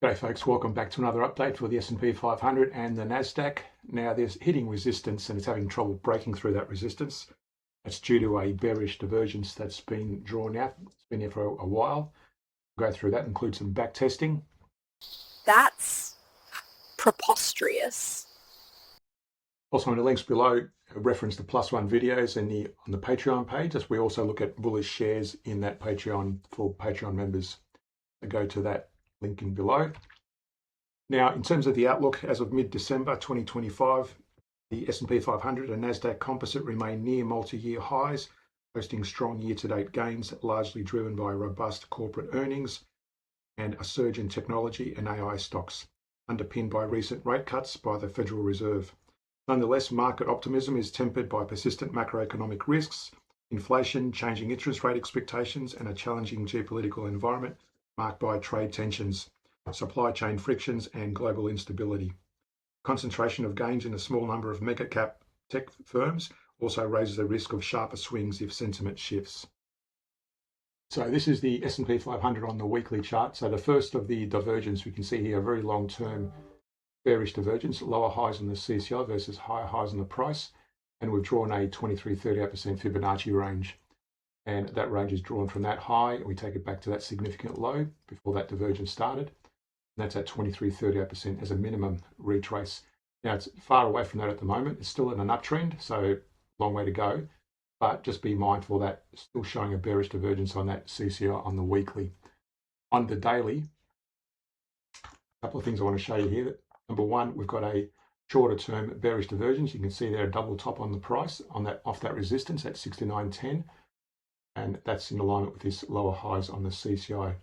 G'day folks, welcome back to another update for the S&P 500 and the NASDAQ. Now there's hitting resistance and it's having trouble breaking through that resistance. That's due to a bearish divergence that's been drawn out. It's been here for a while. We'll go through that, include some back testing. That's preposterous. Also in the links below, reference the +1 videos on the Patreon page, as we also look at bullish shares in that Patreon for Patreon members. So go to that link in below. Now, in terms of the outlook, as of mid-December 2025, the S&P 500 and NASDAQ composite remain near multi-year highs, posting strong year-to-date gains, largely driven by robust corporate earnings and a surge in technology and AI stocks, underpinned by recent rate cuts by the Federal Reserve. Nonetheless, market optimism is tempered by persistent macroeconomic risks, inflation, changing interest rate expectations, and a challenging geopolitical environment marked by trade tensions, supply chain frictions, and global instability. Concentration of gains in a small number of mega cap tech firms also raises the risk of sharper swings if sentiment shifts. So this is the S&P 500 on the weekly chart. So the first of the divergence, we can see here a very long-term bearish divergence, lower highs on the CCI versus higher highs on the price. And we've drawn a 23-38% Fibonacci range. And that range is drawn from that high, and we take it back to that significant low before that divergence started. And that's at 23-38% as a minimum retrace. Now, it's far away from that at the moment. It's still in an uptrend, so long way to go. But just be mindful that it's still showing a bearish divergence on that CCI on the weekly. On the daily, a couple of things I want to show you here. Number one, we've got a shorter term bearish divergence. You can see there a double top on the price on that off that resistance at 69.10. And that's in alignment with this lower highs on the CCI.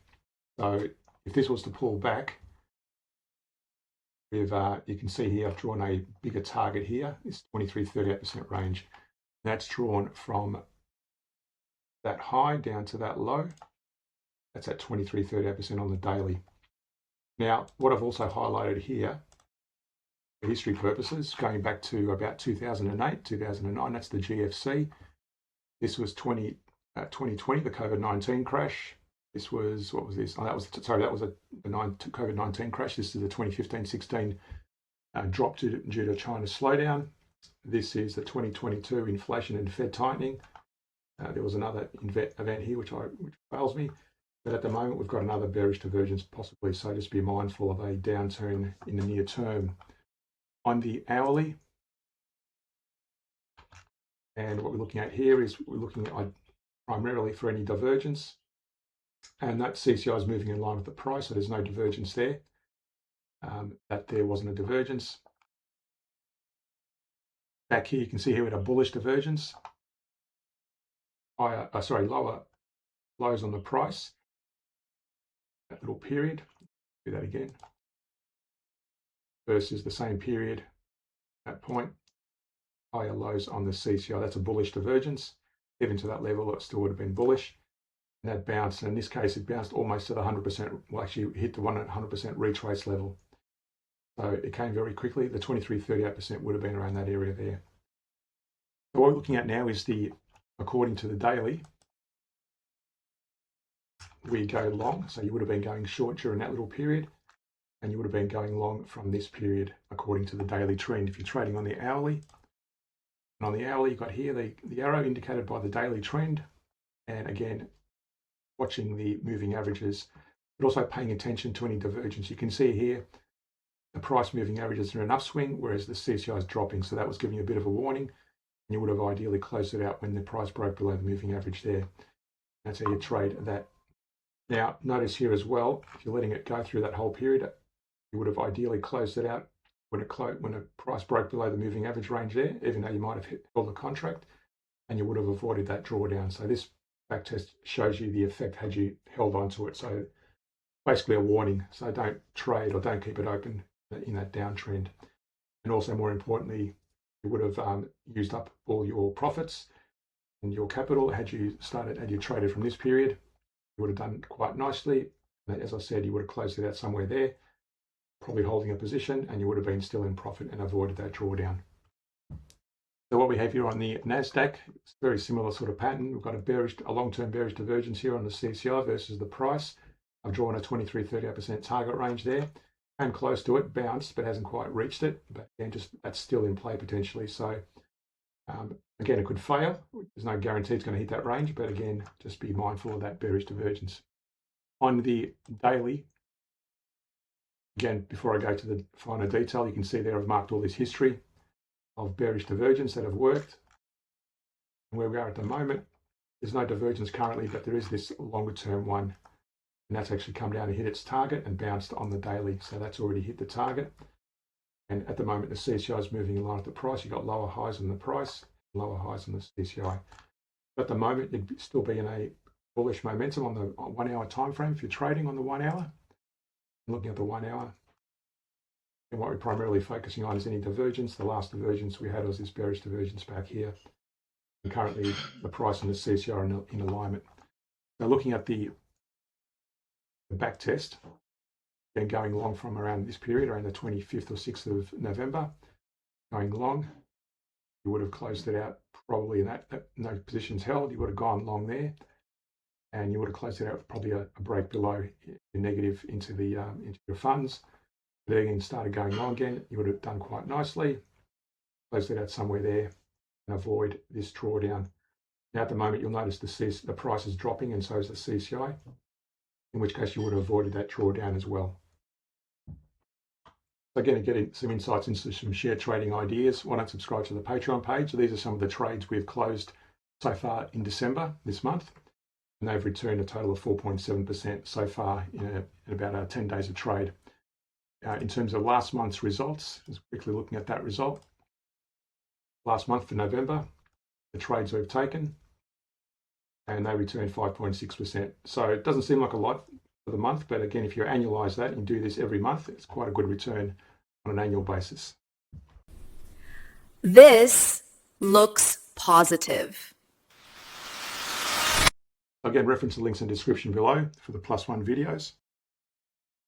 So if this was to pull back, you can see here I've drawn a bigger target here, this 23-38% range. That's drawn from that high down to that low. That's at 23-38% on the daily. Now, what I've also highlighted here, for history purposes, going back to about 2008, 2009, that's the GFC. This was 2020, the COVID-19 crash. This was, what was this? Oh, that was the COVID-19 crash. This is the 2015-16 drop due to China's slowdown. This is the 2022 inflation and Fed tightening. There was another event here which fails me, but at the moment we've got another bearish divergence possibly. So just be mindful of a downturn in the near term. On the hourly, and what we're looking at here is we're looking at primarily for any divergence, and that CCI is moving in line with the price, so there's no divergence there. That there wasn't a divergence. Back here, you can see here we had a bullish divergence. Lower lows on the price. That little period. Do that again. Versus the same period. That point. Higher lows on the CCI. That's a bullish divergence. Even to that level, it still would have been bullish. And that bounced, and in this case, it bounced almost to the 100%, well, actually hit the 100% retrace level. So it came very quickly. The 23-38% would have been around that area there. So what we're looking at now is according to the daily, we go long. So you would have been going short during that little period, and you would have been going long from this period, according to the daily trend. If you're trading on the hourly, and on the hourly, you've got here the arrow indicated by the daily trend. And again, watching the moving averages, but also paying attention to any divergence. You can see here, the price moving averages are in an upswing, whereas the CCI is dropping. So that was giving you a bit of a warning. And you would have ideally closed it out when the price broke below the moving average there. That's how you trade that. Now, notice here as well, if you're letting it go through that whole period, you would have ideally closed it out when the price broke below the moving average range there, even though you might have held the contract, and you would have avoided that drawdown. So this backtest shows you the effect had you held on to it. So basically a warning. So don't trade or don't keep it open in that downtrend. And also, more importantly, you would have used up all your profits and your capital had you traded from this period. You would have done quite nicely. As I said, you would have closed it out somewhere there, probably holding a position, and you would have been still in profit and avoided that drawdown. So what we have here on the NASDAQ, it's a very similar sort of pattern. We've got a long-term bearish divergence here on the CCI versus the price. I've drawn a 23-38% target range there. Came close to it, bounced, but hasn't quite reached it. But again, just that's still in play potentially. So again, it could fail. There's no guarantee it's going to hit that range, but again, just be mindful of that bearish divergence. On the daily, again, before I go to the finer detail, you can see there I've marked all this history of bearish divergence that have worked. And where we are at the moment, there's no divergence currently, but there is this longer term one. And that's actually come down and hit its target and bounced on the daily. So that's already hit the target. And at the moment, the CCI is moving in line with the price. You've got lower highs on the price, lower highs on the CCI. At the moment, you'd still be in a bullish momentum on the 1 hour time frame if you're trading on the 1 hour. Looking at the 1 hour, and what we're primarily focusing on is any divergence. The last divergence we had was this bearish divergence back here. And currently, the price and the CCI are in alignment. Now, looking at the back test, then going long from around this period, around the 25th or 6th of November, going long, you would have closed it out probably in that no positions held. You would have gone long there, and you would have closed it out with probably a break below your negative into your funds. But again, started going long again. You would have done quite nicely, closed it out somewhere there, and avoid this drawdown. Now at the moment, you'll notice the price is dropping, and so is the CCI. In which case, you would have avoided that drawdown as well. So again, getting some insights into some share trading ideas. Why don't subscribe to the Patreon page? So these are some of the trades we've closed so far in December this month, and they've returned a total of 4.7% so far in about 10 days of trade. In terms of last month's results, just quickly looking at that result. Last month for November, the trades we've taken, and they returned 5.6%. So it doesn't seem like a lot for the month, but again, if you annualize that and do this every month, it's quite a good return on an annual basis. This looks positive. Again, reference the links in the description below for the +1 videos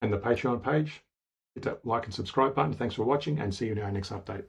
and the Patreon page. Hit that like and subscribe button. Thanks for watching, and see you in our next update.